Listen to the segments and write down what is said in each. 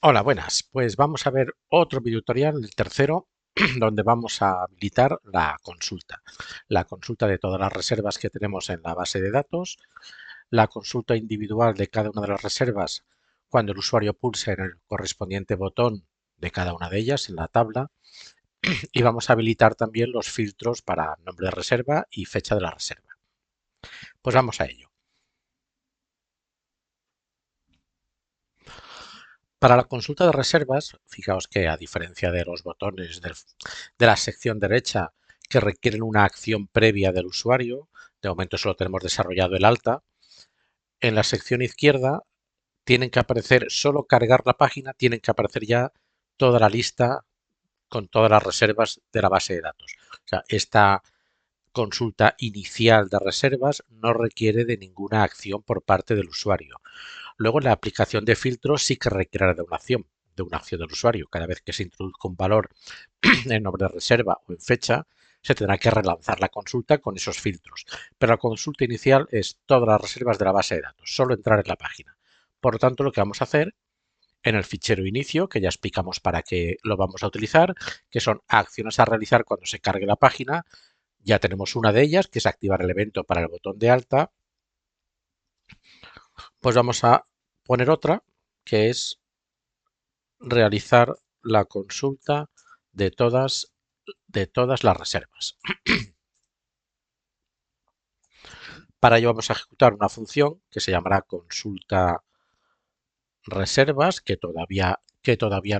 Hola, buenas. Pues vamos a ver otro video tutorial, el tercero, donde vamos a habilitar la consulta de todas las reservas que tenemos en la base de datos, la consulta individual de cada una de las reservas cuando el usuario pulse en el correspondiente botón de cada una de ellas en la tabla y vamos a habilitar también los filtros para nombre de reserva y fecha de la reserva. Pues vamos a ello. Para la consulta de reservas, fijaos que a diferencia de los botones de la sección derecha que requieren una acción previa del usuario, de momento solo tenemos desarrollado el alta, en la sección izquierda tienen que aparecer, solo cargar la página, tienen que aparecer ya toda la lista con todas las reservas de la base de datos. O sea, esta consulta inicial de reservas no requiere de ninguna acción por parte del usuario. Luego, la aplicación de filtros sí que requiere de una acción del usuario. Cada vez que se introduzca un valor en nombre de reserva o en fecha, se tendrá que relanzar la consulta con esos filtros. Pero la consulta inicial es todas las reservas de la base de datos, solo entrar en la página. Por lo tanto, lo que vamos a hacer en el fichero inicio, que ya explicamos para qué lo vamos a utilizar, que son acciones a realizar cuando se cargue la página. Ya tenemos una de ellas, que es activar el evento para el botón de alta. Pues vamos a poner otra, que es realizar la consulta de todas las reservas. Para ello vamos a ejecutar una función que se llamará consulta reservas, que todavía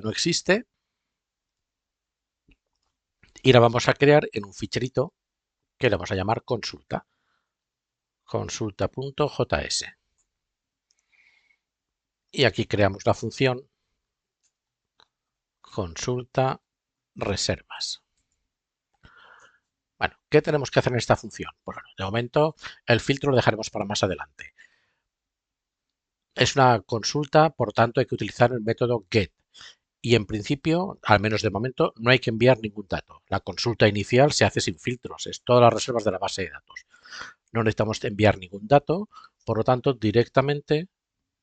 no existe, y la vamos a crear en un ficherito que le vamos a llamar consulta.js. Y aquí creamos la función consulta reservas. Bueno, ¿qué tenemos que hacer en esta función? Bueno, de momento el filtro lo dejaremos para más adelante. Es una consulta, por tanto hay que utilizar el método get. Y en principio, al menos de momento, no hay que enviar ningún dato. La consulta inicial se hace sin filtros, es todas las reservas de la base de datos. No necesitamos enviar ningún dato, por lo tanto, directamente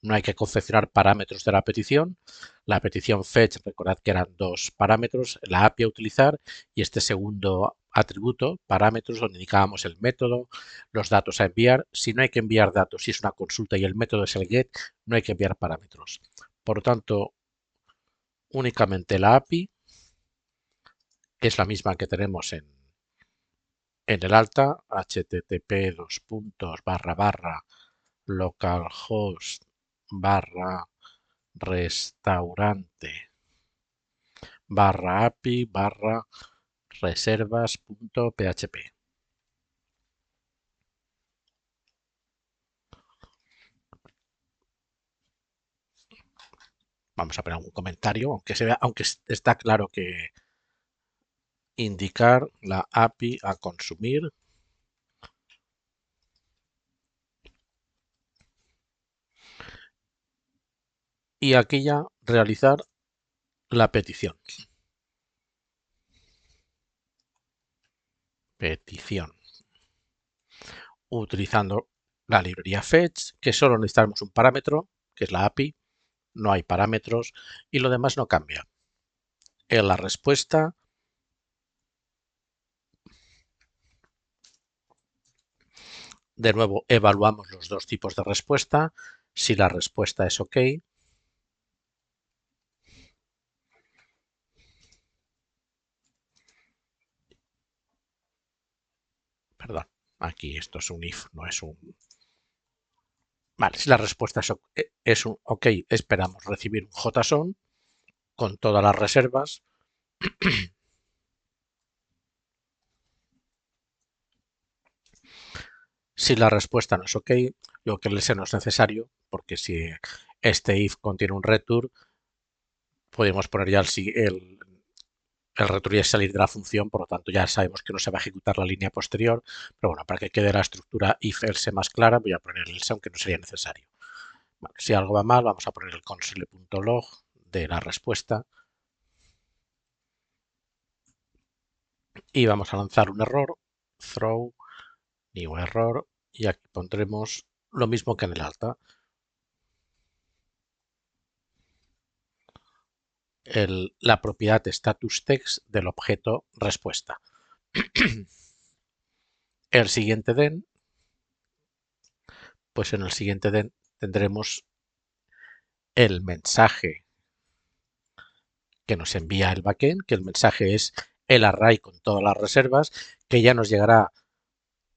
no hay que confeccionar parámetros de la petición. La petición fetch, recordad que eran dos parámetros, la API a utilizar y este segundo atributo, parámetros, donde indicábamos el método, los datos a enviar. Si no hay que enviar datos, si es una consulta y el método es el get, no hay que enviar parámetros. Por lo tanto, únicamente la API, que es la misma que tenemos en el alta, http://localhost barra restaurante barra API barra reservas.php. Vamos a poner algún comentario, aunque está claro que indicar la API a consumir y aquí ya realizar la petición. Petición. Utilizando la librería fetch, que solo necesitamos un parámetro, que es la API, no hay parámetros y lo demás no cambia. En la respuesta de nuevo evaluamos los dos tipos de respuesta. Si la respuesta es OK, perdón, aquí esto es un if, no es un... Vale, si la respuesta es un OK, esperamos recibir un JSON con todas las reservas. Si la respuesta no es OK, lo que les no es necesario, porque si este if contiene un return, podemos poner ya el return es salir de la función, por lo tanto ya sabemos que no se va a ejecutar la línea posterior, pero bueno, para que quede la estructura if-else más clara, voy a poner el else, aunque no sería necesario. Bueno, si algo va mal, vamos a poner el console.log de la respuesta y vamos a lanzar un error, throw, new error, y aquí pondremos lo mismo que en el alta. la propiedad status text del objeto respuesta. El siguiente den, pues en el siguiente den tendremos el mensaje que nos envía el backend, que el mensaje es el array con todas las reservas, que ya nos llegará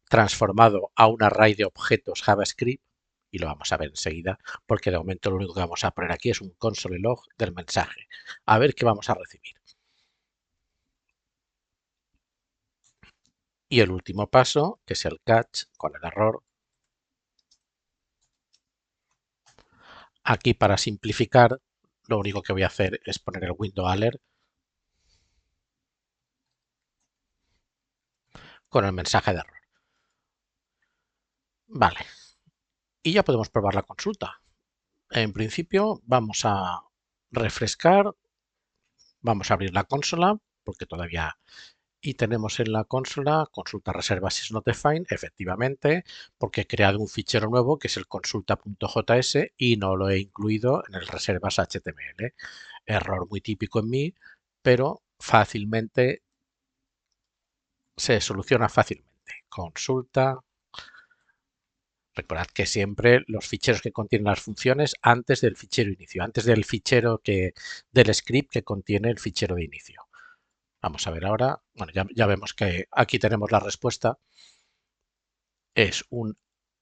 transformado a un array de objetos JavaScript, y lo vamos a ver enseguida, porque de momento lo único que vamos a poner aquí es un console log del mensaje. A ver qué vamos a recibir. Y el último paso, que es el catch con el error. Aquí, para simplificar, lo único que voy a hacer es poner el window alert con el mensaje de error. Vale. Y ya podemos probar la consulta. En principio vamos a refrescar, vamos a abrir la consola, porque todavía... Y tenemos en la consola consulta reservas is not defined, efectivamente, porque he creado un fichero nuevo que es el consulta.js y no lo he incluido en el reservas HTML. Error muy típico en mí, pero fácilmente se soluciona fácilmente. Consulta. Recordad que siempre los ficheros que contienen las funciones antes del fichero inicio, antes del fichero del script que contiene el fichero de inicio. Vamos a ver ahora. Bueno, ya vemos que aquí tenemos la respuesta. Es un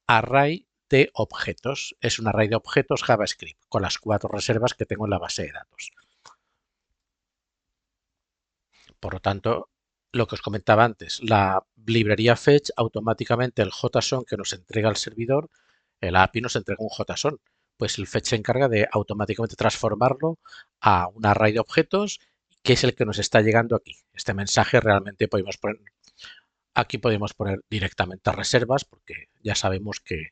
array de objetos. Es un array de objetos JavaScript con las 4 reservas que tengo en la base de datos. Por lo tanto, lo que os comentaba antes, la librería fetch automáticamente el JSON que nos entrega el servidor, el API nos entrega un JSON. Pues el fetch se encarga de automáticamente transformarlo a un array de objetos que es el que nos está llegando aquí. Este mensaje realmente podemos poner, aquí podemos poner directamente reservas porque ya sabemos que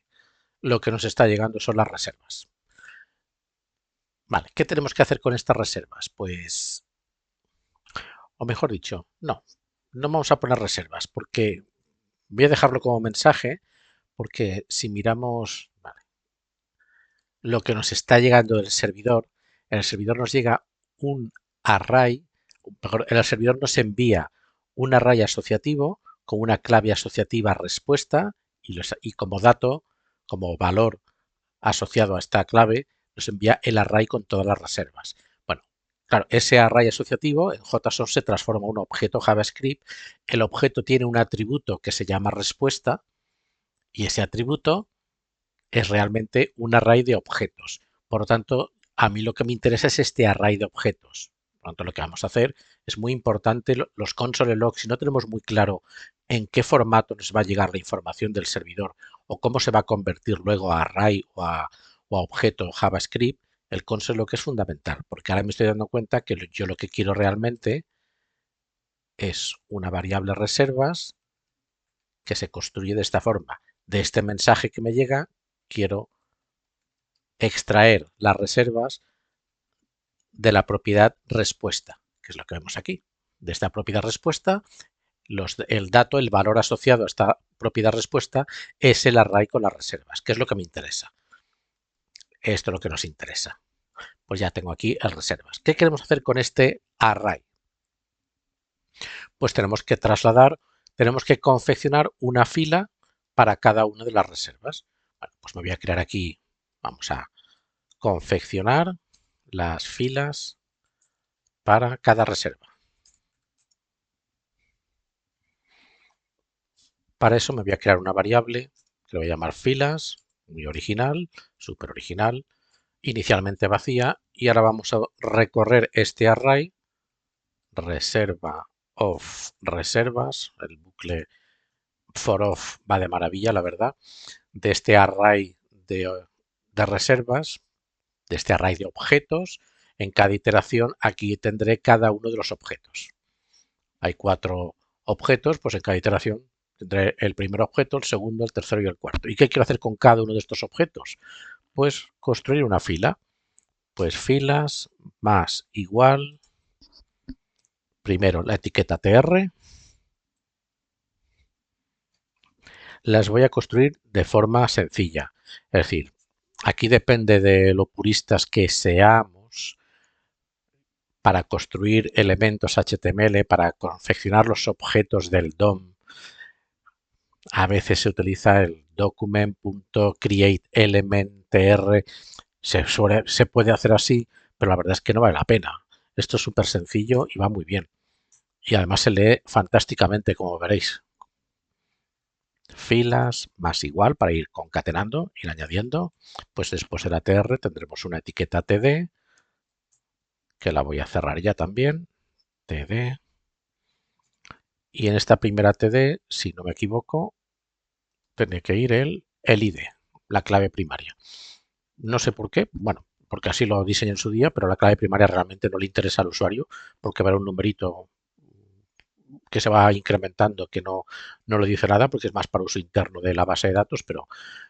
lo que nos está llegando son las reservas. Vale, ¿qué tenemos que hacer con estas reservas? Pues, o mejor dicho, no vamos a poner reservas porque voy a dejarlo como mensaje porque si miramos lo que nos está llegando del servidor, en el servidor nos llega un array, mejor, el servidor nos envía un array asociativo con una clave asociativa respuesta y como dato, como valor asociado a esta clave, nos envía el array con todas las reservas. Bueno, claro, ese array asociativo en JSON se transforma en un objeto JavaScript. El objeto tiene un atributo que se llama respuesta y ese atributo es realmente un array de objetos. Por lo tanto, a mí lo que me interesa es este array de objetos. Por lo tanto, lo que vamos a hacer es muy importante los console logs. Si no tenemos muy claro en qué formato nos va a llegar la información del servidor o cómo se va a convertir luego a array o a objeto JavaScript, el console log es fundamental, porque ahora me estoy dando cuenta que yo lo que quiero realmente es una variable reservas que se construye de esta forma. De este mensaje que me llega, quiero extraer las reservas de la propiedad respuesta, que es lo que vemos aquí. De esta propiedad respuesta, el dato, el valor asociado a esta propiedad respuesta es el array con las reservas, que es lo que me interesa. Esto es lo que nos interesa. Pues ya tengo aquí el reservas. ¿Qué queremos hacer con este array? Pues tenemos que trasladar, tenemos que confeccionar una fila para cada una de las reservas. Bueno, pues me voy a crear aquí, vamos a confeccionar las filas para cada reserva. Para eso me voy a crear una variable que voy a llamar filas, muy original, súper original, inicialmente vacía, y ahora vamos a recorrer este array, reserva of reservas, el bucle for of va de maravilla, la verdad, de este array de reservas, de este array de objetos. En cada iteración aquí tendré cada uno de los objetos. Hay 4 objetos, pues en cada iteración tendré el primer objeto, el segundo, el tercero y el cuarto. ¿Y qué quiero hacer con cada uno de estos objetos? Pues construir una fila. Pues filas más igual, primero la etiqueta tr, las voy a construir de forma sencilla. Es decir, aquí depende de lo puristas que seamos, para construir elementos HTML, para confeccionar los objetos del DOM, a veces se utiliza el document.createElementTr. Se puede hacer así, pero la verdad es que no vale la pena. Esto es súper sencillo y va muy bien. Y además se lee fantásticamente, como veréis. Filas más igual para ir concatenando, ir añadiendo. Pues después de la tr tendremos una etiqueta td, que la voy a cerrar ya también. Td. Y en esta primera td, si no me equivoco, tiene que ir el id, la clave primaria. No sé por qué, bueno, porque así lo diseñé en su día, pero la clave primaria realmente no le interesa al usuario porque verá un numerito que se va incrementando que no le dice nada porque es más para uso interno de la base de datos, pero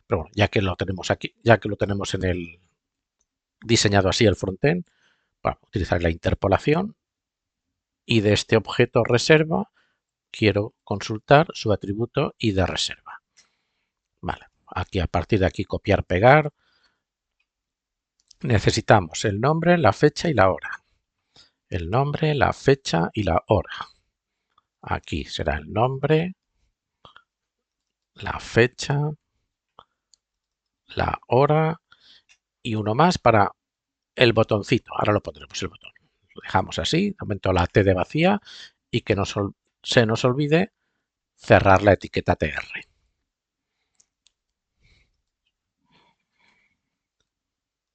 bueno, ya que lo tenemos aquí, ya que lo tenemos en el diseñado así el frontend, bueno, utilizar la interpolación y de este objeto reserva quiero consultar su atributo id reserva. Vale, aquí a partir de aquí copiar, pegar. Necesitamos el nombre, la fecha y la hora. El nombre, la fecha y la hora. Aquí será el nombre, la fecha, la hora y uno más para el botoncito. Ahora lo pondremos el botón. Lo dejamos así, aumento la T de vacía y que no se nos olvide cerrar la etiqueta TR.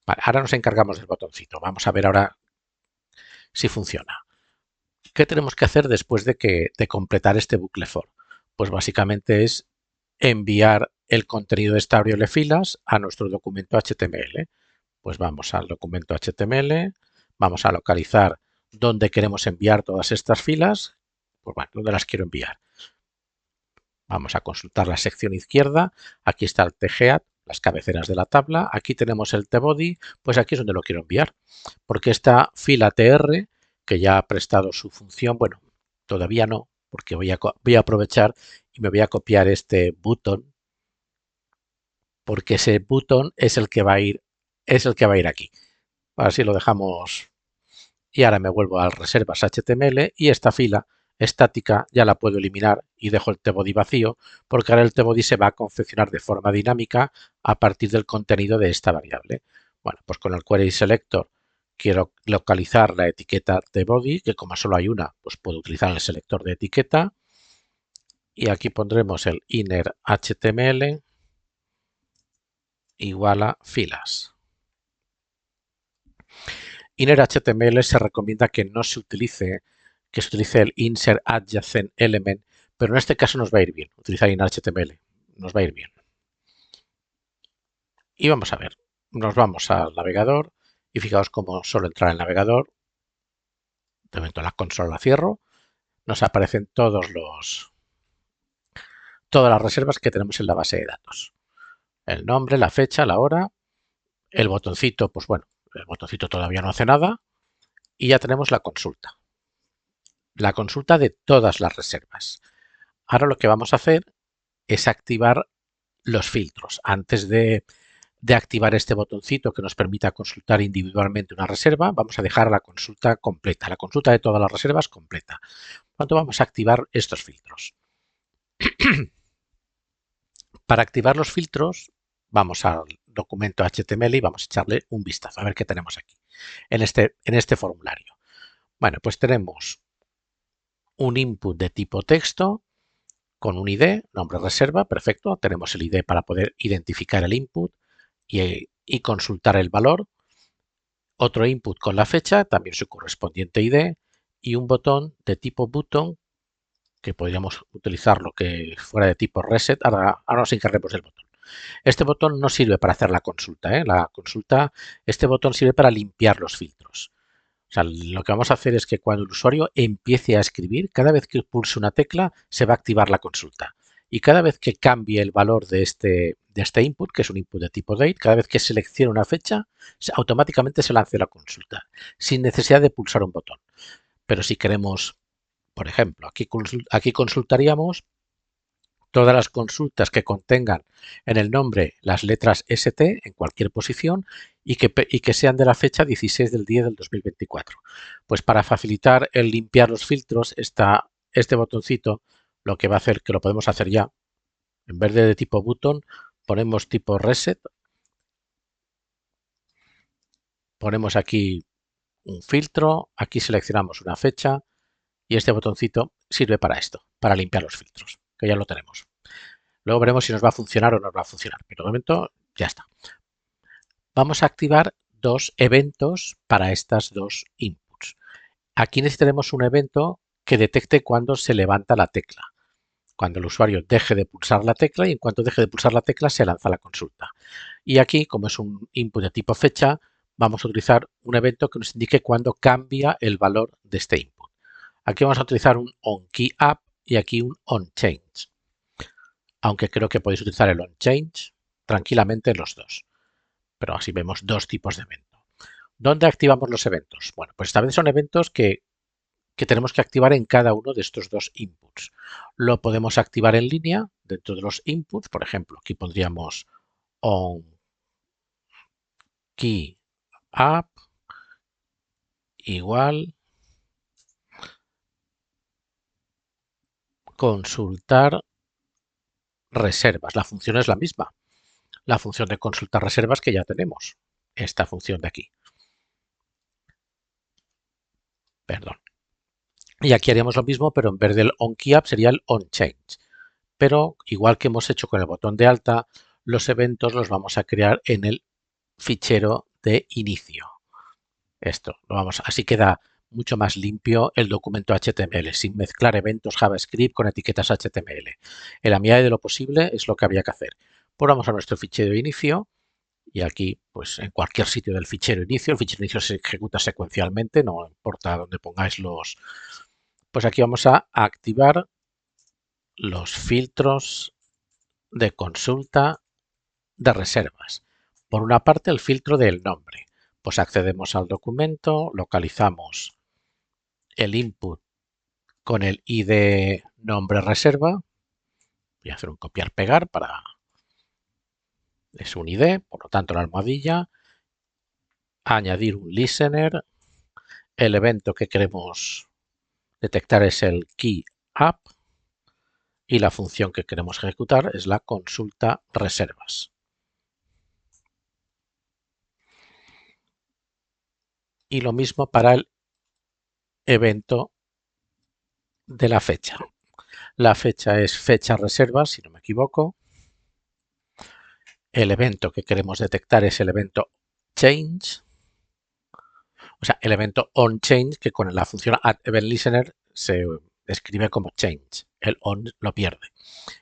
Vale, ahora nos encargamos del botoncito. Vamos a ver ahora si funciona. ¿Qué tenemos que hacer después de completar este bucle for? Pues básicamente es enviar el contenido de esta variable filas a nuestro documento HTML. Pues vamos al documento HTML, vamos a localizar dónde queremos enviar todas estas filas, pues bueno, dónde las quiero enviar. Vamos a consultar la sección izquierda, aquí está el tgead, las cabeceras de la tabla, aquí tenemos el tbody, pues aquí es donde lo quiero enviar, porque esta fila tr, que ya ha prestado su función, bueno, todavía no, porque voy a aprovechar y me voy a copiar este button, porque ese button es el que va a ir, aquí. Así lo dejamos y ahora me vuelvo a reservas HTML y esta fila estática ya la puedo eliminar y dejo el tbody vacío porque ahora el tbody se va a confeccionar de forma dinámica a partir del contenido de esta variable. Bueno, pues con el query selector quiero localizar la etiqueta tbody, que como solo hay una, pues puedo utilizar el selector de etiqueta y aquí pondremos el inner HTML igual a filas. Inner HTML se recomienda que no se utilice, que se utilice el insert adjacent element, pero en este caso nos va a ir bien. Utilizar inner HTML nos va a ir bien. Y vamos a ver, nos vamos al navegador y fijaos cómo solo entrar al navegador, de momento la consola la cierro, nos aparecen todas las reservas que tenemos en la base de datos. El nombre, la fecha, la hora, el botoncito, pues bueno, el botoncito todavía no hace nada y ya tenemos la consulta. La consulta de todas las reservas. Ahora lo que vamos a hacer es activar los filtros. Antes de activar este botoncito que nos permita consultar individualmente una reserva, vamos a dejar la consulta completa, la consulta de todas las reservas completa. Por lo tanto, vamos a activar estos filtros. Para activar los filtros, vamos al documento HTML y vamos a echarle un vistazo a ver qué tenemos aquí en este formulario. Bueno, pues tenemos un input de tipo texto con un ID, nombre reserva, perfecto. Tenemos el ID para poder identificar el input y consultar el valor. Otro input con la fecha, también su correspondiente ID. Y un botón de tipo button, que podríamos utilizar lo que fuera de tipo reset. Ahora nos encarguemos del botón. Este botón no sirve para hacer la consulta. Este botón sirve para limpiar los filtros. O sea, lo que vamos a hacer es que cuando el usuario empiece a escribir, cada vez que pulse una tecla, se va a activar la consulta. Y cada vez que cambie el valor de este input, que es un input de tipo date, cada vez que seleccione una fecha, automáticamente se lance la consulta, sin necesidad de pulsar un botón. Pero si queremos, por ejemplo, aquí consultaríamos todas las consultas que contengan en el nombre las letras ST en cualquier posición y que sean de la fecha 16 del 10 del 2024. Pues para facilitar el limpiar los filtros, este botoncito lo que va a hacer, que lo podemos hacer ya, en vez de tipo button, ponemos tipo reset, ponemos aquí un filtro, aquí seleccionamos una fecha y este botoncito sirve para esto, para limpiar los filtros, que ya lo tenemos. Luego veremos si nos va a funcionar o no nos va a funcionar, pero de momento ya está. Vamos a activar dos eventos para estas dos inputs. Aquí necesitaremos un evento que detecte cuando se levanta la tecla, cuando el usuario deje de pulsar la tecla y en cuanto deje de pulsar la tecla se lanza la consulta. Y aquí, como es un input de tipo fecha, vamos a utilizar un evento que nos indique cuándo cambia el valor de este input. Aquí vamos a utilizar un onKeyUp y aquí un onChange. Aunque creo que podéis utilizar el onChange tranquilamente en los dos. Pero así vemos dos tipos de evento. ¿Dónde activamos los eventos? Bueno, pues esta vez son eventos que tenemos que activar en cada uno de estos dos inputs. Lo podemos activar en línea dentro de los inputs. Por ejemplo, aquí pondríamos onKeyUp igual consultar reservas. La función es la misma. La función de consultar reservas que ya tenemos. Esta función de aquí. Perdón. Y aquí haríamos lo mismo, pero en vez del onKeyUp sería el onChange. Pero igual que hemos hecho con el botón de alta, los eventos los vamos a crear en el fichero de inicio. Esto, así queda mucho más limpio el documento HTML, sin mezclar eventos JavaScript con etiquetas HTML. En la medida de lo posible es lo que habría que hacer. Pues vamos a nuestro fichero de inicio y aquí, pues en cualquier sitio del fichero inicio, el fichero inicio se ejecuta secuencialmente, no importa dónde pongáis los... Pues aquí vamos a activar los filtros de consulta de reservas. Por una parte, el filtro del nombre. Pues accedemos al documento, localizamos el input con el ID nombre reserva. Voy a hacer un copiar-pegar para... Es un ID, por lo tanto la almohadilla. Añadir un listener. El evento que queremos detectar es el KeyUp. Y la función que queremos ejecutar es la consulta reservas. Y lo mismo para el evento de la fecha. La fecha es fecha reservas, si no me equivoco. El evento que queremos detectar es el evento change. O sea, el evento onChange, que con la función addEventListener se escribe como change. El on lo pierde.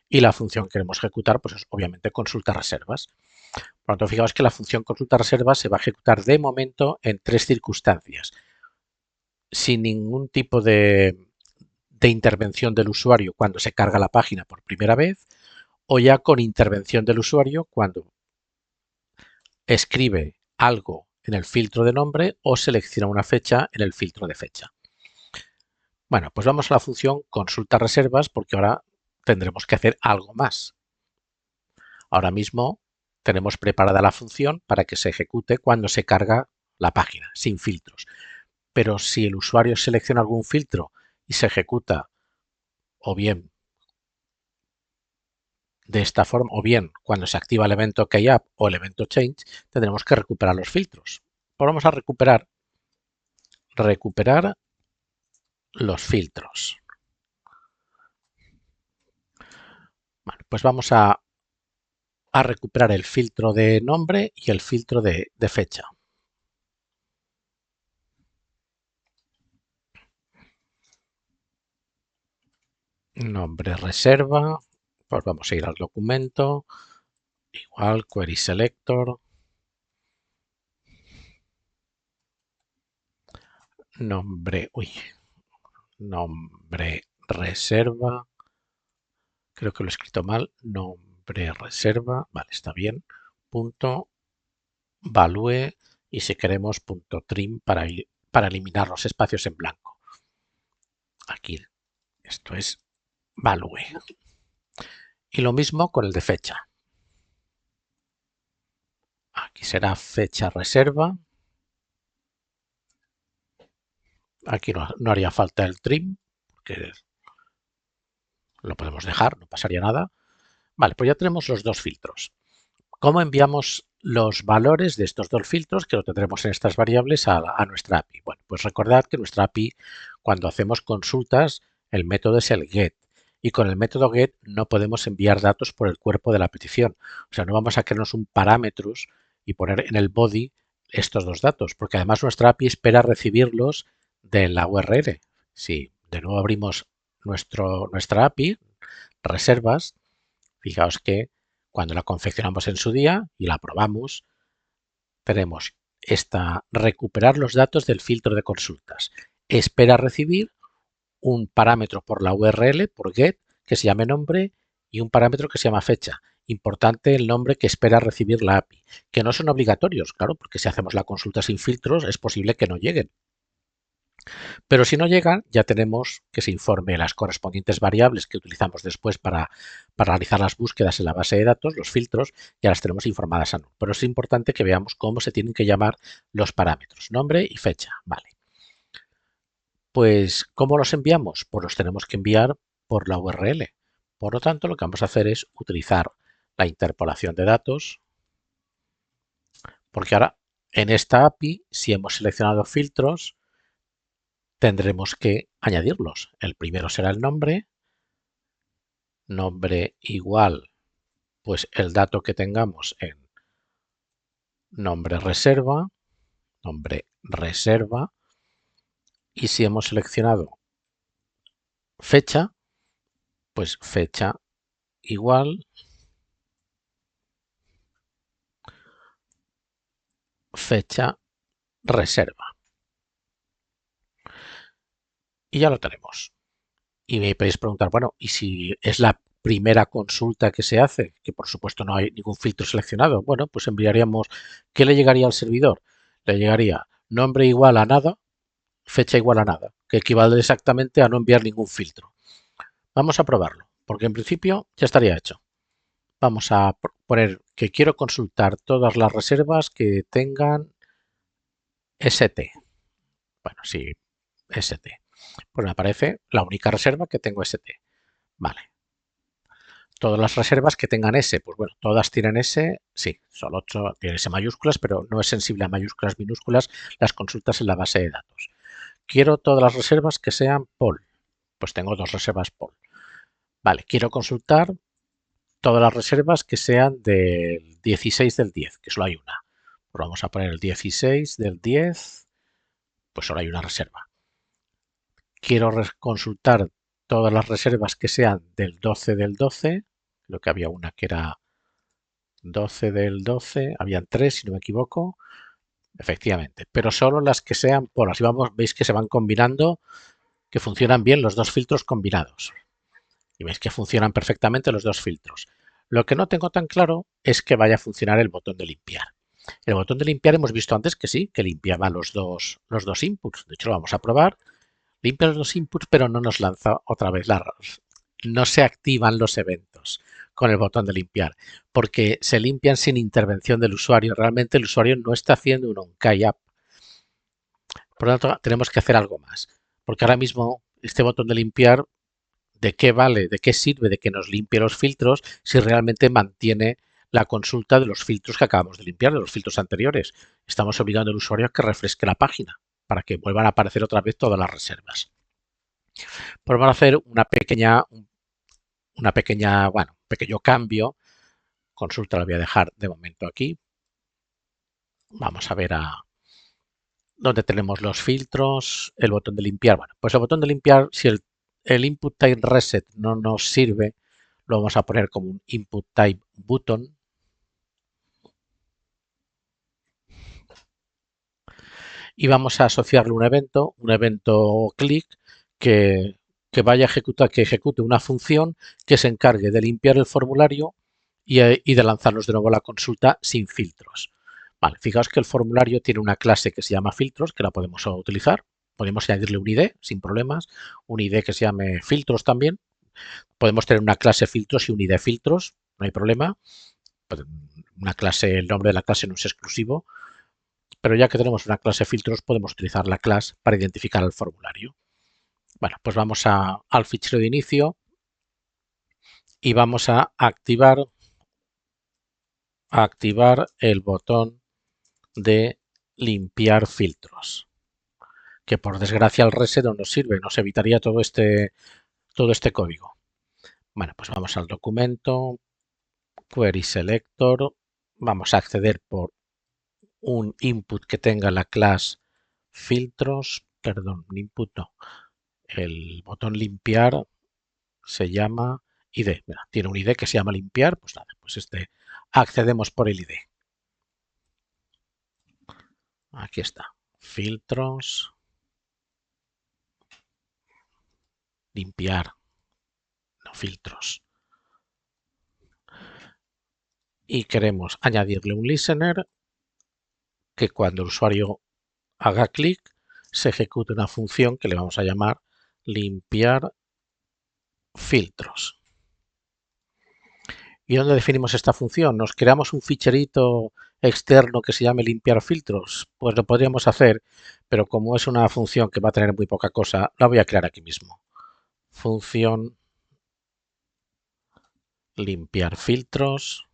Y la función que queremos ejecutar, pues es obviamente consulta reservas. Por lo tanto, fijaos que la función consulta reservas se va a ejecutar de momento en tres circunstancias. Sin ningún tipo de intervención del usuario cuando se carga la página por primera vez, o ya con intervención del usuario cuando escribe algo en el filtro de nombre o selecciona una fecha en el filtro de fecha. Bueno, pues vamos a la función consulta reservas porque ahora tendremos que hacer algo más. Ahora mismo tenemos preparada la función para que se ejecute cuando se carga la página, sin filtros. Pero si el usuario selecciona algún filtro y se ejecuta o bien de esta forma, o bien cuando se activa el evento KeyUp o el evento Change, tendremos que recuperar los filtros. Pues vamos a recuperar los filtros. Bueno, pues vamos a recuperar el filtro de nombre y el filtro de fecha. Nombre reserva, pues vamos a ir al documento, igual query selector, nombre reserva, creo que lo he escrito mal, nombre reserva, vale, está bien, punto value y si queremos punto trim para eliminar los espacios en blanco. Aquí, esto es value. Y lo mismo con el de fecha. Aquí será fecha reserva. Aquí no haría falta el trim, porque lo podemos dejar, no pasaría nada. Vale, pues ya tenemos los dos filtros. ¿Cómo enviamos los valores de estos dos filtros que lo tendremos en estas variables a nuestra API? Bueno, pues recordad que nuestra API, cuando hacemos consultas, el método es el GET. Y con el método GET no podemos enviar datos por el cuerpo de la petición. O sea, no vamos a crearnos un parámetros y poner en el body estos dos datos, porque además nuestra API espera recibirlos de la URL. Si de nuevo abrimos nuestra API, reservas, fijaos que cuando la confeccionamos en su día y la probamos, tenemos recuperar los datos del filtro de consultas. Espera recibir un parámetro por la URL, por get, que se llame nombre, y un parámetro que se llama fecha. Importante el nombre que espera recibir la API, que no son obligatorios, claro, porque si hacemos la consulta sin filtros es posible que no lleguen. Pero si no llegan, ya tenemos que se informe las correspondientes variables que utilizamos después para realizar las búsquedas en la base de datos, los filtros, ya las tenemos informadas a null. Pero es importante que veamos cómo se tienen que llamar los parámetros, nombre y fecha. Vale. Pues, ¿cómo los enviamos? Pues los tenemos que enviar por la URL. Por lo tanto, lo que vamos a hacer es utilizar la interpolación de datos, porque ahora en esta API, si hemos seleccionado filtros, tendremos que añadirlos. El primero será el nombre igual, pues el dato que tengamos en nombre reserva, y si hemos seleccionado fecha, pues fecha igual, fecha reserva. Y ya lo tenemos. Y me podéis preguntar, bueno, ¿y si es la primera consulta que se hace, que por supuesto no hay ningún filtro seleccionado? Bueno, pues enviaríamos, ¿qué le llegaría al servidor? Le llegaría nombre igual a nada, fecha igual a nada, que equivale exactamente a no enviar ningún filtro. Vamos a probarlo, porque en principio ya estaría hecho. Vamos a poner que quiero consultar todas las reservas que tengan ST. Bueno, sí, ST. Pues me aparece la única reserva que tengo ST. Vale. Todas las reservas que tengan S, pues bueno, todas tienen S, sí, solo 8 tienen S mayúsculas, pero no es sensible a mayúsculas, minúsculas las consultas en la base de datos. Quiero todas las reservas que sean POL, pues tengo dos reservas POL. Vale, quiero consultar todas las reservas que sean del 16 del 10, que solo hay una. Pues vamos a poner el 16 del 10, pues solo hay una reserva. Quiero consultar todas las reservas que sean del 12 del 12, creo que había una que era 12 del 12, habían tres si no me equivoco, efectivamente, pero solo las que sean por así vamos, veis que se van combinando, que funcionan bien los dos filtros combinados. Y veis que funcionan perfectamente los dos filtros. Lo que no tengo tan claro es que vaya a funcionar el botón de limpiar. El botón de limpiar hemos visto antes que sí, que limpiaba los dos inputs. De hecho, lo vamos a probar. Limpia los dos inputs, pero no nos lanza otra vez no se activan los eventos con el botón de limpiar, porque se limpian sin intervención del usuario. Realmente el usuario no está haciendo un on-key-up. Por lo tanto, tenemos que hacer algo más, porque ahora mismo este botón de limpiar, ¿de qué vale? ¿De qué sirve de que nos limpie los filtros si realmente mantiene la consulta de los filtros que acabamos de limpiar, de los filtros anteriores? Estamos obligando al usuario a que refresque la página para que vuelvan a aparecer otra vez todas las reservas. Pues vamos a hacer bueno, pequeño cambio. Consulta la voy a dejar de momento aquí. Vamos a ver dónde tenemos los filtros, el botón de limpiar. Bueno, pues el botón de limpiar, si el input type reset no nos sirve, lo vamos a poner como un input type button. Y vamos a asociarle un evento click que vaya a ejecutar, que ejecute una función que se encargue de limpiar el formulario y de lanzarnos de nuevo la consulta sin filtros. Vale, fijaos que el formulario tiene una clase que se llama filtros, que la podemos utilizar. Podemos añadirle un ID sin problemas, un ID que se llame filtros también. Podemos tener una clase filtros y un ID filtros, no hay problema. una clase, el nombre de la clase no es exclusivo, pero ya que tenemos una clase filtros, podemos utilizar la clase para identificar el formulario. Bueno, pues vamos al fichero de inicio y vamos a activar el botón de limpiar filtros, que por desgracia el reset no nos sirve, nos evitaría todo este código. Bueno, pues vamos al documento, query selector, vamos a acceder por un input que tenga la clase filtros, perdón, input no, el botón limpiar se llama ID, mira, tiene un ID que se llama limpiar, pues nada, pues accedemos por el ID. Aquí está, filtros, limpiar, no filtros. Y queremos añadirle un listener que cuando el usuario haga clic se ejecute una función que le vamos a llamar limpiar filtros. ¿Y dónde definimos esta función? ¿Nos creamos un ficherito externo que se llame limpiar filtros? Pues lo podríamos hacer, pero como es una función que va a tener muy poca cosa, la voy a crear aquí mismo. Función limpiar filtros.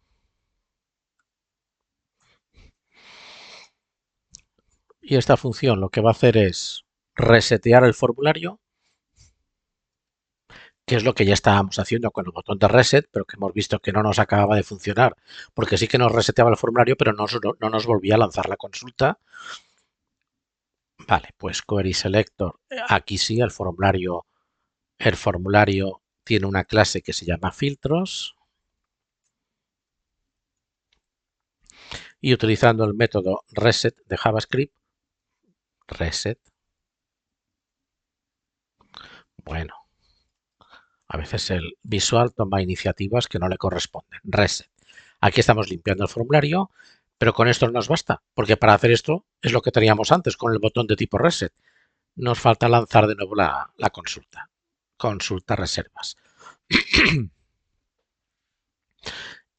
Y esta función lo que va a hacer es resetear el formulario, que es lo que ya estábamos haciendo con el botón de reset, pero que hemos visto que no nos acababa de funcionar, porque sí que nos reseteaba el formulario, pero no nos volvía a lanzar la consulta. Vale, pues query selector, aquí sí el formulario tiene una clase que se llama filtros y utilizando el método reset de JavaScript, reset, bueno, a veces el visual toma iniciativas que no le corresponden, reset. Aquí estamos limpiando el formulario, pero con esto no nos basta, porque para hacer esto es lo que teníamos antes con el botón de tipo reset. Nos falta lanzar de nuevo la consulta. Consulta reservas.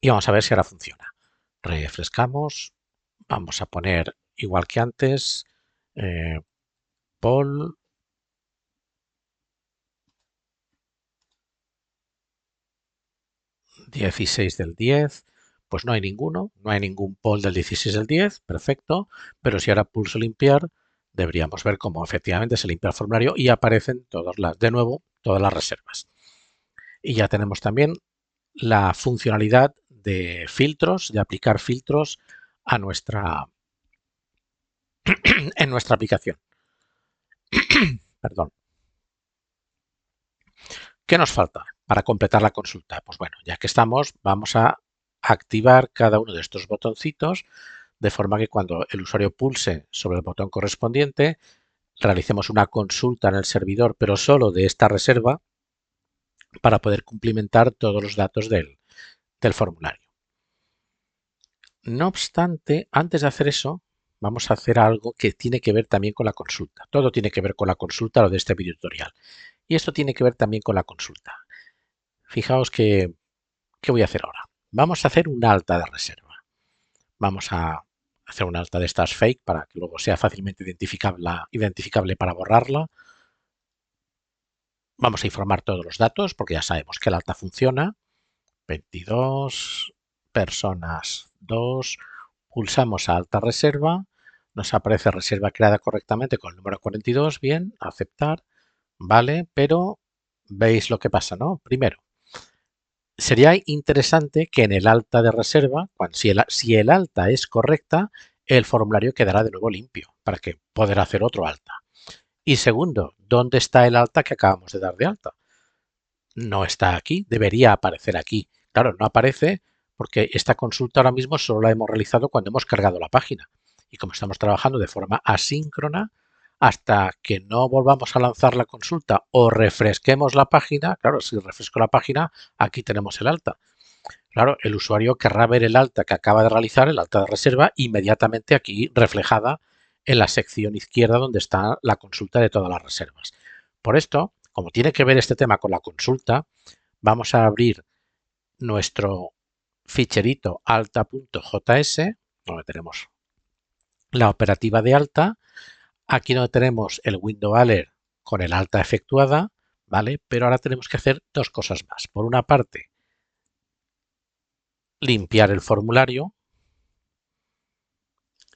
Y vamos a ver si ahora funciona. Refrescamos. Vamos a poner, igual que antes, poll 16 del 10. Pues no hay ninguno, no hay ningún poll del 16 del 10, perfecto. Pero si ahora pulso limpiar, deberíamos ver cómo efectivamente se limpia el formulario y aparecen de nuevo todas las reservas. Y ya tenemos también la funcionalidad de filtros, de aplicar filtros a en nuestra aplicación. Perdón. ¿Qué nos falta para completar la consulta? Pues bueno, ya que estamos, vamos a activar cada uno de estos botoncitos de forma que cuando el usuario pulse sobre el botón correspondiente, realicemos una consulta en el servidor, pero solo de esta reserva, para poder cumplimentar todos los datos del formulario. No obstante, antes de hacer eso, vamos a hacer algo que tiene que ver también con la consulta. Todo tiene que ver con la consulta, lo de este video tutorial. Y esto tiene que ver también con la consulta. Fijaos ¿qué voy a hacer ahora? Vamos a hacer un alta de reserva. Vamos a hacer un alta de estas fake para que luego sea fácilmente identificable para borrarla. Vamos a informar todos los datos porque ya sabemos que el alta funciona. 22 personas 2. Pulsamos a alta reserva. Nos aparece reserva creada correctamente con el número 42. Bien, aceptar. Vale, pero veis lo que pasa, ¿no? Primero, sería interesante que en el alta de reserva, si el alta es correcta, el formulario quedará de nuevo limpio para que poder hacer otro alta. Y segundo, ¿dónde está el alta que acabamos de dar de alta? No está aquí, debería aparecer aquí. Claro, no aparece porque esta consulta ahora mismo solo la hemos realizado cuando hemos cargado la página. Y como estamos trabajando de forma asíncrona, hasta que no volvamos a lanzar la consulta o refresquemos la página, claro, si refresco la página, aquí tenemos el alta. Claro, el usuario querrá ver el alta que acaba de realizar, el alta de reserva, inmediatamente aquí reflejada en la sección izquierda donde está la consulta de todas las reservas. Por esto, como tiene que ver este tema con la consulta, vamos a abrir nuestro ficherito alta.js, donde tenemos la operativa de alta, aquí donde tenemos el window alert con el alta efectuada, ¿vale? Pero ahora tenemos que hacer dos cosas más. Por una parte, limpiar el formulario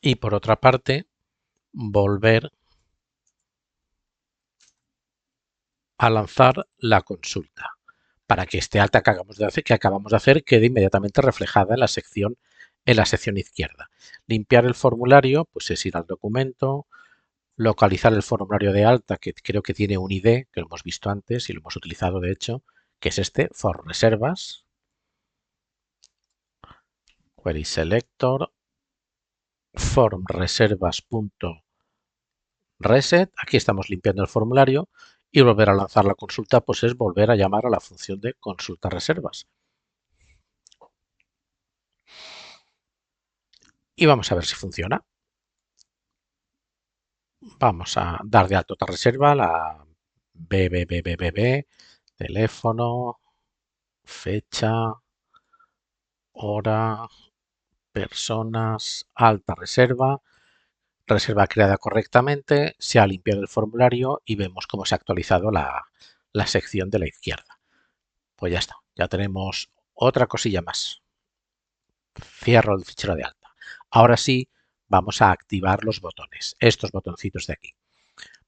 y por otra parte, volver a lanzar la consulta para que este alta que acabamos de hacer quede inmediatamente reflejada en la sección izquierda. Limpiar el formulario, pues es ir al documento, localizar el formulario de alta, que creo que tiene un ID, que lo hemos visto antes y lo hemos utilizado de hecho, que es este, for reservas, query selector, form reservas.reset, aquí estamos limpiando el formulario y volver a lanzar la consulta, pues es volver a llamar a la función de consulta reservas. Y vamos a ver si funciona. Vamos a dar de alta otra reserva, la BBBBB, teléfono, fecha, hora, personas, alta reserva, reserva creada correctamente, se ha limpiado el formulario y vemos cómo se ha actualizado la sección de la izquierda. Pues ya está, ya tenemos otra cosilla más. Cierro el fichero de alta. Ahora sí, vamos a activar los botones, estos botoncitos de aquí.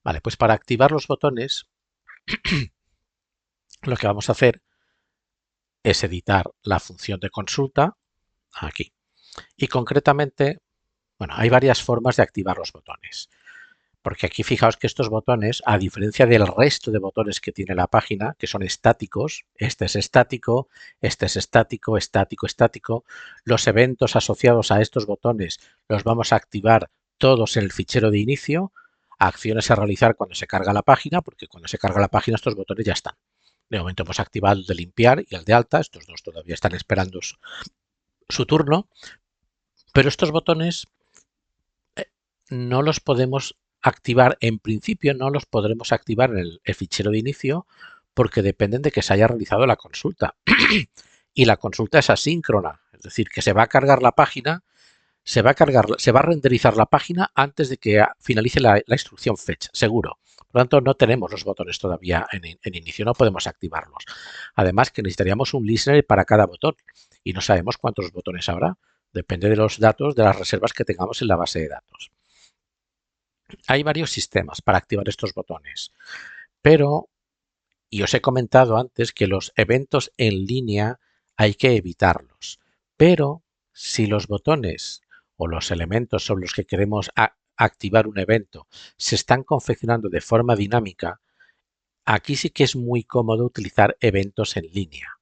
Vale, pues para activar los botones, lo que vamos a hacer es editar la función de consulta aquí. Y concretamente, bueno, hay varias formas de activar los botones. Porque aquí fijaos que estos botones, a diferencia del resto de botones que tiene la página, que son estáticos, este es estático, este es estático, estático, estático, los eventos asociados a estos botones los vamos a activar todos en el fichero de inicio, acciones a realizar cuando se carga la página, porque cuando se carga la página estos botones ya están. De momento hemos activado el de limpiar y el de alta, estos dos todavía están esperando su turno, pero estos botones no los podemos activar, en principio no los podremos activar en el fichero de inicio porque dependen de que se haya realizado la consulta. Y la consulta es asíncrona, es decir, que se va a cargar la página, se va a renderizar la página antes de que finalice la instrucción fetch, seguro. Por lo tanto, no tenemos los botones todavía en inicio, no podemos activarlos. Además, que necesitaríamos un listener para cada botón y no sabemos cuántos botones habrá. Depende de los datos de las reservas que tengamos en la base de datos. Hay varios sistemas para activar estos botones, pero, y os he comentado antes que los eventos en línea hay que evitarlos, pero si los botones o los elementos sobre los que queremos activar un evento se están confeccionando de forma dinámica, aquí sí que es muy cómodo utilizar eventos en línea.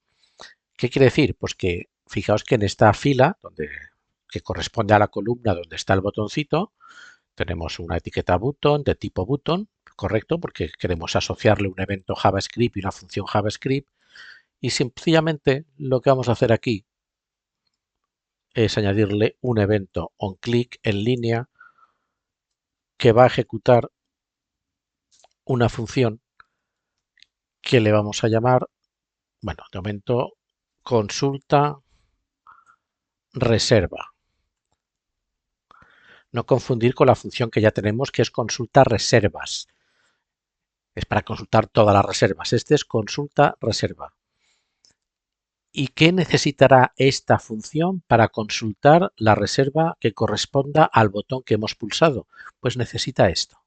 ¿Qué quiere decir? Pues que fijaos que en esta fila, que corresponde a la columna donde está el botoncito, tenemos una etiqueta button de tipo button, correcto, porque queremos asociarle un evento JavaScript y una función JavaScript. Y sencillamente lo que vamos a hacer aquí es añadirle un evento onClick en línea que va a ejecutar una función que le vamos a llamar, bueno, de momento, consulta reserva. No confundir con la función que ya tenemos, que es consulta reservas. Es para consultar todas las reservas. Este es consulta reserva. ¿Y qué necesitará esta función para consultar la reserva que corresponda al botón que hemos pulsado? Pues necesita esto,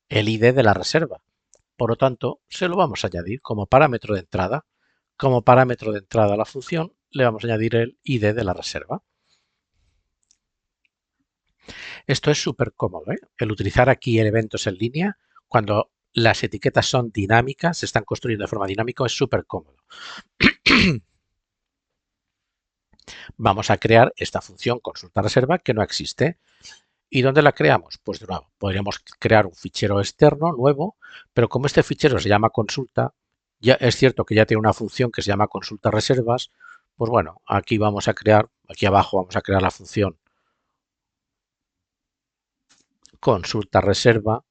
el ID de la reserva. Por lo tanto, se lo vamos a añadir como parámetro de entrada. Como parámetro de entrada a la función, le vamos a añadir el ID de la reserva. Esto es súper cómodo, ¿eh? El utilizar aquí eventos en línea, cuando las etiquetas son dinámicas, se están construyendo de forma dinámica, es súper cómodo. Vamos a crear esta función consulta reserva que no existe. ¿Y dónde la creamos? Pues de nuevo, podríamos crear un fichero externo nuevo, pero como este fichero se llama consulta, ya es cierto que ya tiene una función que se llama consulta reservas, pues bueno, aquí vamos a crear, aquí abajo vamos a crear la función consulta reserva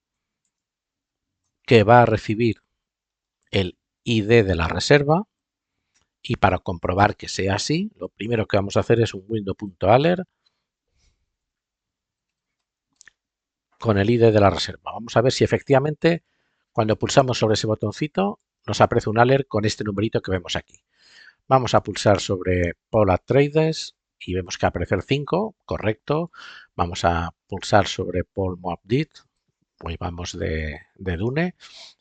que va a recibir el ID de la reserva Y para comprobar que sea así, lo primero que vamos a hacer es un window.alert con el ID de la reserva. Vamos a ver si efectivamente cuando pulsamos sobre ese botoncito nos aparece un alert con este numerito que vemos aquí. Vamos a pulsar sobre Polar Traders y vemos que aparece el 5, correcto. Vamos a pulsar sobre Paul Update, pues vamos de Dune,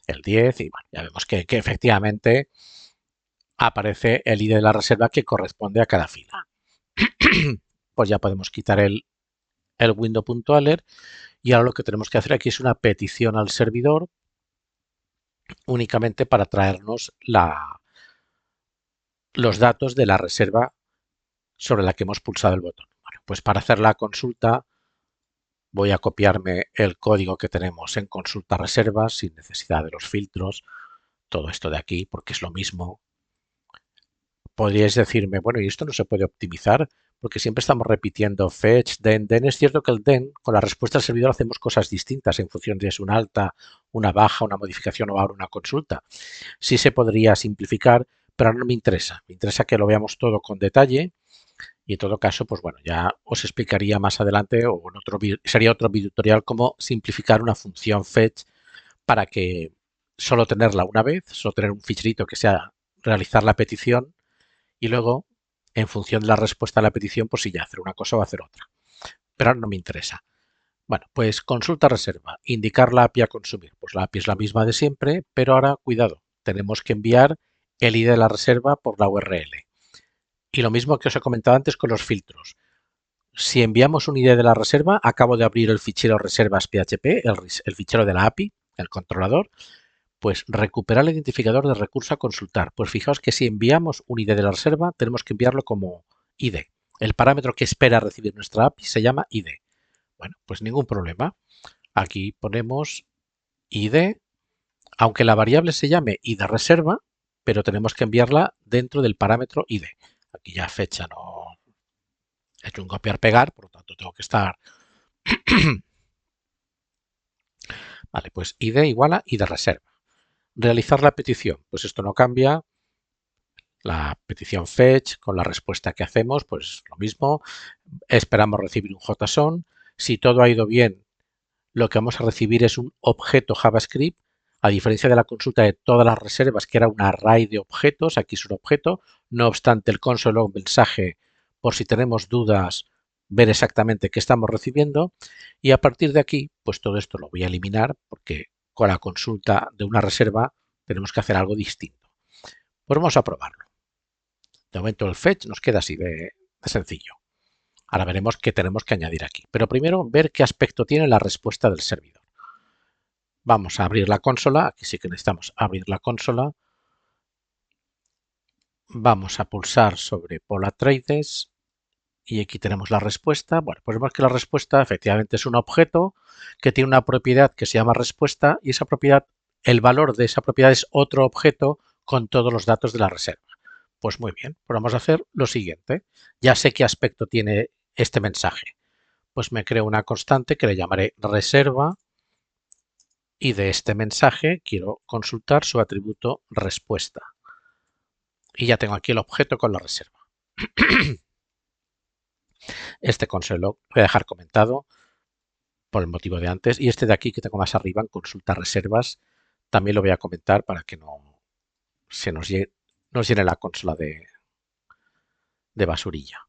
el 10 y bueno, ya vemos que efectivamente aparece el ID de la reserva que corresponde a cada fila. Pues ya podemos quitar el window.alert y ahora lo que tenemos que hacer aquí es una petición al servidor únicamente para traernos los datos de la reserva sobre la que hemos pulsado el botón. Bueno, pues para hacer la consulta voy a copiarme el código que tenemos en consulta reservas sin necesidad de los filtros, todo esto de aquí, porque es lo mismo. Podríais decirme, bueno, ¿y esto no se puede optimizar? Porque siempre estamos repitiendo fetch, then. Es cierto que el then, con la respuesta al servidor hacemos cosas distintas en función de si es una alta, una baja, una modificación o ahora una consulta. Sí se podría simplificar, pero no me interesa. Me interesa que lo veamos todo con detalle y en todo caso, pues bueno, ya os explicaría más adelante o en sería otro video tutorial cómo simplificar una función fetch para que solo tenerla una vez, solo tener un ficherito que sea realizar la petición y luego, en función de la respuesta a la petición, pues sí, ya hacer una cosa o hacer otra. Pero ahora no me interesa. Bueno, pues consulta reserva, indicar la API a consumir. Pues la API es la misma de siempre, pero ahora, cuidado, tenemos que enviar el ID de la reserva por la URL. Y lo mismo que os he comentado antes con los filtros. Si enviamos un ID de la reserva, acabo de abrir el fichero reservas PHP, el fichero de la API, el controlador, pues recuperar el identificador de recurso a consultar. Pues fijaos que si enviamos un ID de la reserva, tenemos que enviarlo como ID. El parámetro que espera recibir nuestra API se llama ID. Bueno, pues ningún problema. Aquí ponemos ID, aunque la variable se llame ID reserva, pero tenemos que enviarla dentro del parámetro ID. Aquí ya fecha no he hecho un copiar-pegar, por lo tanto tengo que estar... Vale, pues ID igual a ID reserva. Realizar la petición, pues esto no cambia. La petición fetch con la respuesta que hacemos, pues lo mismo. Esperamos recibir un JSON. Si todo ha ido bien, lo que vamos a recibir es un objeto JavaScript, a diferencia de la consulta de todas las reservas, que era un array de objetos, aquí es un objeto. No obstante, el console log mensaje, por si tenemos dudas, ver exactamente qué estamos recibiendo. Y a partir de aquí, pues todo esto lo voy a eliminar, porque con la consulta de una reserva tenemos que hacer algo distinto. Pues vamos a probarlo. De momento el fetch nos queda así de sencillo. Ahora veremos qué tenemos que añadir aquí. Pero primero ver qué aspecto tiene la respuesta del servidor. Vamos a abrir la consola. Aquí sí que necesitamos abrir la consola. Vamos a pulsar sobre Polar Traders y aquí tenemos la respuesta. Bueno, pues vemos que la respuesta efectivamente es un objeto que tiene una propiedad que se llama respuesta y esa propiedad, el valor de esa propiedad es otro objeto con todos los datos de la reserva. Pues muy bien, pues vamos a hacer lo siguiente. Ya sé qué aspecto tiene este mensaje. Pues me creo una constante que le llamaré reserva y de este mensaje quiero consultar su atributo respuesta. Y ya tengo aquí el objeto con la reserva. Este console log lo voy a dejar comentado por el motivo de antes y este de aquí que tengo más arriba en consulta reservas también lo voy a comentar para que no se nos llene la consola de basurilla.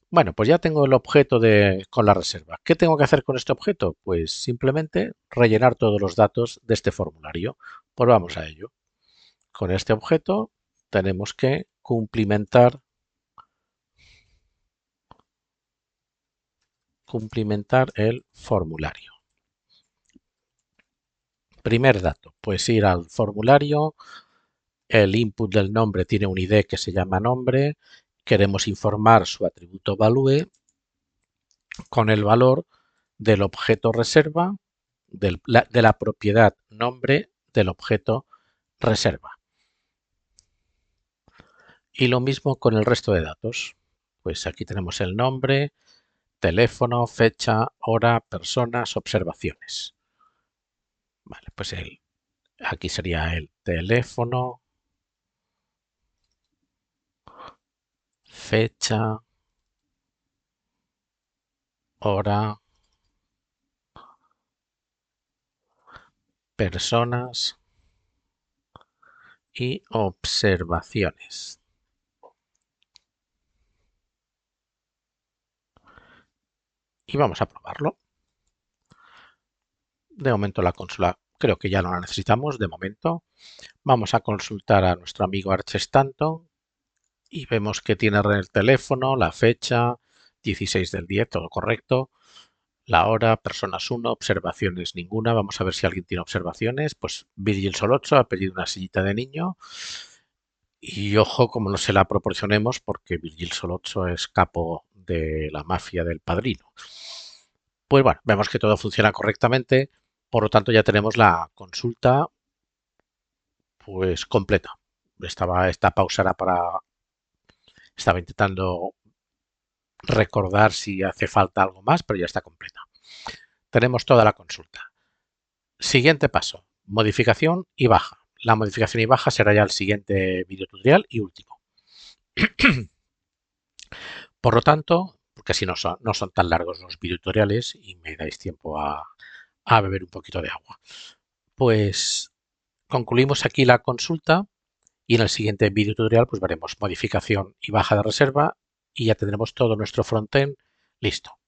Bueno, pues ya tengo el objeto con la reserva. ¿Qué tengo que hacer con este objeto? Pues simplemente rellenar todos los datos de este formulario. Pues vamos a ello. Con este objeto tenemos que cumplimentar el formulario. Primer dato, pues ir al formulario. El input del nombre tiene un ID que se llama nombre. Queremos informar su atributo value con el valor del objeto reserva, de la propiedad nombre del objeto reserva. Y lo mismo con el resto de datos. Pues aquí tenemos el nombre, teléfono, fecha, hora, personas, observaciones. Vale, pues aquí sería el teléfono, fecha, hora, personas y observaciones. Y vamos a probarlo. De momento la consola creo que ya no la necesitamos, de momento. Vamos a consultar a nuestro amigo Arch Stanton y vemos que tiene en el teléfono la fecha, 16 del 10, todo correcto. La hora, personas 1, observaciones ninguna. Vamos a ver si alguien tiene observaciones. Pues Virgil Sol 8 ha pedido una sillita de niño. Y ojo, como no se la proporcionemos, porque Virgil Sol 8 es capo de la mafia del Padrino. Pues bueno, vemos que todo funciona correctamente. Por lo tanto, ya tenemos la consulta pues completa. Esta pausa era para... Estaba intentando recordar si hace falta algo más, pero ya está completa. Tenemos toda la consulta. Siguiente paso, modificación y baja. La modificación y baja será ya el siguiente video tutorial y último. Por lo tanto, porque así no son tan largos los video tutoriales y me dais tiempo a beber un poquito de agua. Pues concluimos aquí la consulta y en el siguiente video tutorial pues veremos modificación y baja de reserva y ya tendremos todo nuestro frontend listo.